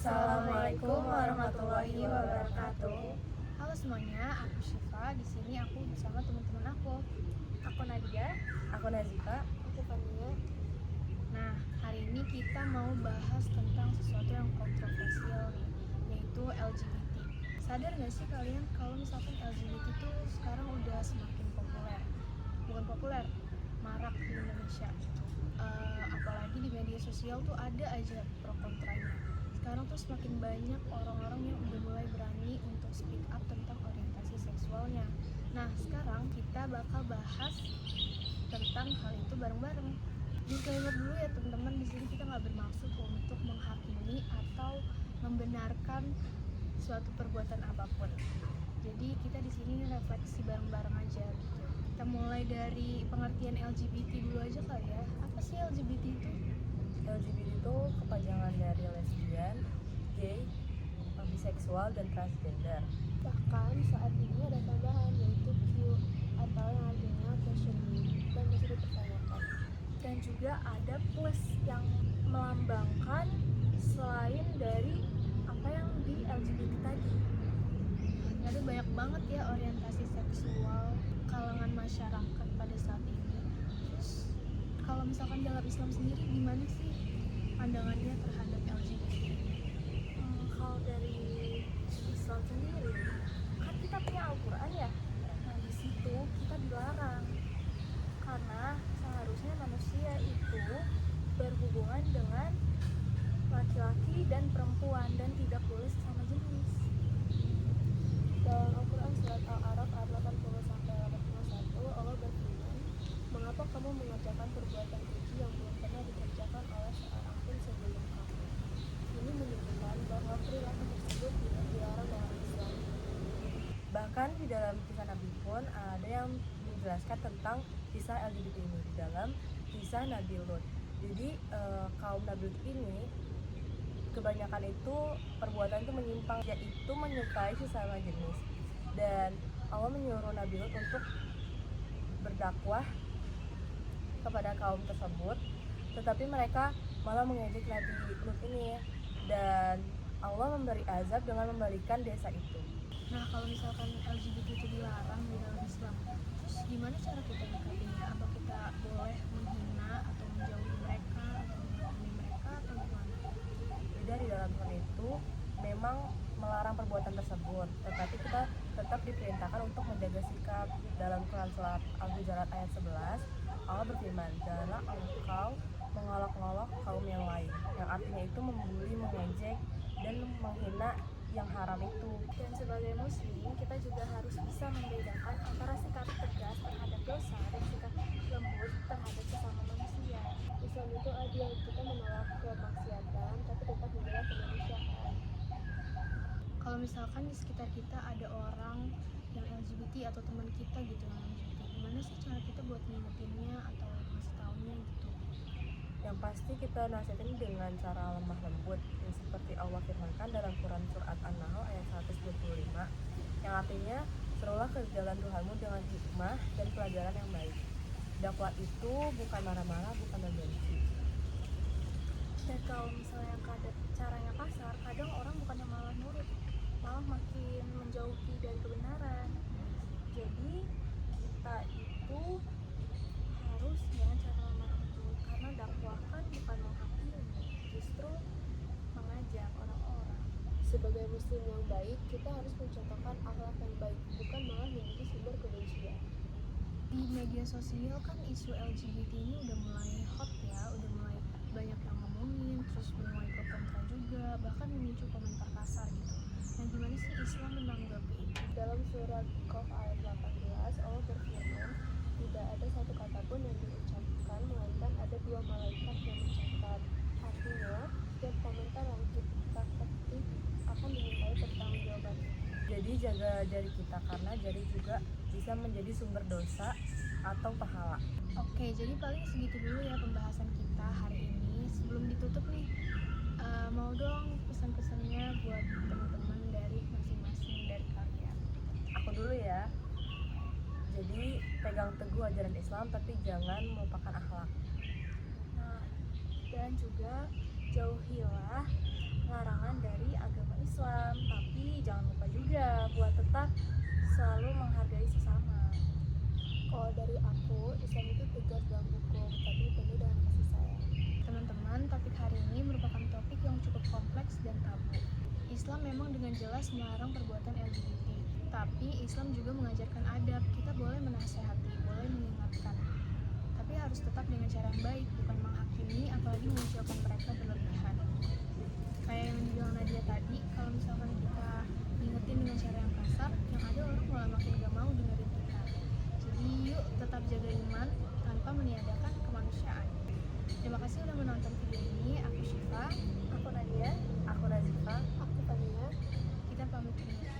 Assalamualaikum warahmatullahi wabarakatuh. Halo semuanya, aku Syifa. Di sini aku bersama teman-teman aku. Aku Nadia. Aku Nazifa. Aku Fania. Nah, hari ini kita mau bahas tentang sesuatu yang kontroversial nih, yaitu LGBT. Sadar nggak sih kalian kalau misalkan LGBT itu sekarang udah semakin populer? Bukan populer, marak di Indonesia. Apalagi di media sosial tuh ada aja pro kontranya. Sekarang tuh semakin banyak orang-orang yang udah mulai berani untuk speak up tentang orientasi seksualnya. Nah, sekarang kita bakal bahas tentang hal itu bareng-bareng. Disclaimer dulu ya teman-teman, di sini kita nggak bermaksud untuk menghakimi atau membenarkan suatu perbuatan apapun. Jadi kita di sini refleksi bareng-bareng aja gitu. Kita mulai dari pengertian LGBT dulu aja kali ya. Apa sih LGBT itu? LGBT itu kepanjangan dari lesbian, gay, biseksual, dan transgender. Bahkan saat ini ada tambahan yaitu Q atau yang artinya questioning dan masih dipertanyakan. Dan juga ada plus yang melambangkan selain dari apa yang di LGBT tadi. Ada banyak banget ya orientasi seksual kalangan masyarakat pada saat ini. Terus kalau misalkan dalam Islam sendiri gimana sih pandangannya terhadap LGBT? Kalau dari Islam sendiri, kan kita punya Al-Quran ya. Nah di situ kita dilarang karena seharusnya manusia itu berhubungan dengan laki-laki dan perempuan dan tidak boleh sesama jenis. Dalam Al-Quran surat Al-A'raf ayat 80-81 Allah berfirman, "Mengapa kamu mengerjakan perbuatan keji yang belum pernah dikerjakan oleh seorang pun sebelum kamu?" Ini menunjukkan bahwa perilaku tersebut tidak dilarang dalam Islam. Bahkan di dalam kisah Nabi pun ada yang menjelaskan tentang kisah LGBT ini di dalam kisah Nabi Lut. Jadi kaum Nabi Lut ini kebanyakan itu perbuatan itu menyimpang, yaitu menyukai sesama jenis. Dan Allah menyuruh Nabi Lut untuk berdakwah kepada kaum tersebut, tetapi mereka malah mengejek Nabi Lut ini, dan Allah memberi azab dengan membalikan desa itu. Nah, kalau misalkan LGBT itu dilarang di dalam Islam, terus gimana cara kita menyikapinya? Apa kita boleh menghina atau menjauhi mereka atau menghakimi mereka atau gimana? Jadi di dalam Quran itu memang melarang perbuatan tersebut, tetapi kita tetap diperintahkan untuk menjaga sikap. Dalam Quran surat Al-Hujurat ayat 11, Allah berfirman, "Janganlah engkau mengolok-olok kaum yang lain," yang artinya itu membuli, mengejek, dan menghina yang haram itu. Dan sebagai muslim, kita juga harus bisa membedakan antara sikap tegas terhadap dosa dan sikap lembut terhadap sesama manusia. Islam itu adil, kita menolak kemaksiatan tapi tetap membela kemanusiaan. Kalau misalkan di sekitar kita ada orang yang LGBT atau teman kita gitu yang LGBT, gimana sih cara kita buat ngingetinnya atau ngasih taunya gitu? Yang pasti kita nasihatin dengan cara lemah lembut, yang seperti Allah firmankan dalam Quran surat An-Nahl ayat 125, yang artinya, "Serulah ke jalan Tuhanmu dengan hikmah dan pelajaran yang baik." Dakwah itu bukan marah-marah, bukan membenci. Dan kalau misalnya caranya kasar, kadang orang bukannya malah nurut, malah makin menjauhi dari kebenaran. Jadi kita itu harus dengan cara lemah lembut, karena dakwah kan bukan menghakimi, justru mengajak orang-orang. Sebagai muslim yang baik, kita harus mencontohkan akhlak yang baik, bukan malah menjadi sumber kebencian. Di media sosial kan isu LGBT ini udah mulai hot ya, udah mulai banyak yang ngomongin, terus menuai pro kontra juga, bahkan memicu komentar kasar gitu. Nah, gimana sih Islam menanggapi itu? Dalam surat Qaf ayat 18, Allah berfirman, "Tidak ada satu kata pun yang diucapkan, melainkan ada dua malaikat yang mencatat." Artinya, setiap komentar yang kita ketik akan dimintai pertanggungjawaban. Jadi jaga jari kita, karena jari juga bisa menjadi sumber dosa atau pahala. Oke, jadi paling segitu dulu ya pembahasan kita hari ini. Sebelum ditutup nih, mau dong pesan-pesannya buat teman-teman dari masing-masing dari kalian. Aku dulu ya. Jadi pegang teguh ajaran Islam, tapi jangan melupakan akhlak. Nah, dan juga jauhilah larangan dari agama Islam, tapi jangan lupa juga buat tetap selalu menghargai sesama. Kalau dari aku, Islam itu tegas dalam hukum, tapi penuh dengan kasih sayang. Teman-teman, topik hari ini merupakan topik yang cukup kompleks dan tabu. Islam memang dengan jelas melarang perbuatan LGBT, tapi Islam juga mengajarkan adab. Kita boleh menasehati, boleh mengingatkan, tapi harus tetap dengan cara yang baik, bukan menghakimi, apalagi mengucilkan mereka berlebihan. Kayak yang dibilang Nadia tadi, kalau misalkan kita ngingetin dengan cara yang kasar, yang ada orang malah makin gak mau dengerin kita. Jadi yuk tetap jaga iman tanpa meniadakan kemanusiaan. Terima kasih udah menonton video ini. Aku Syifa, Aku Nadia. Aku Nazifa. aku Fania. Kita pamit dulu.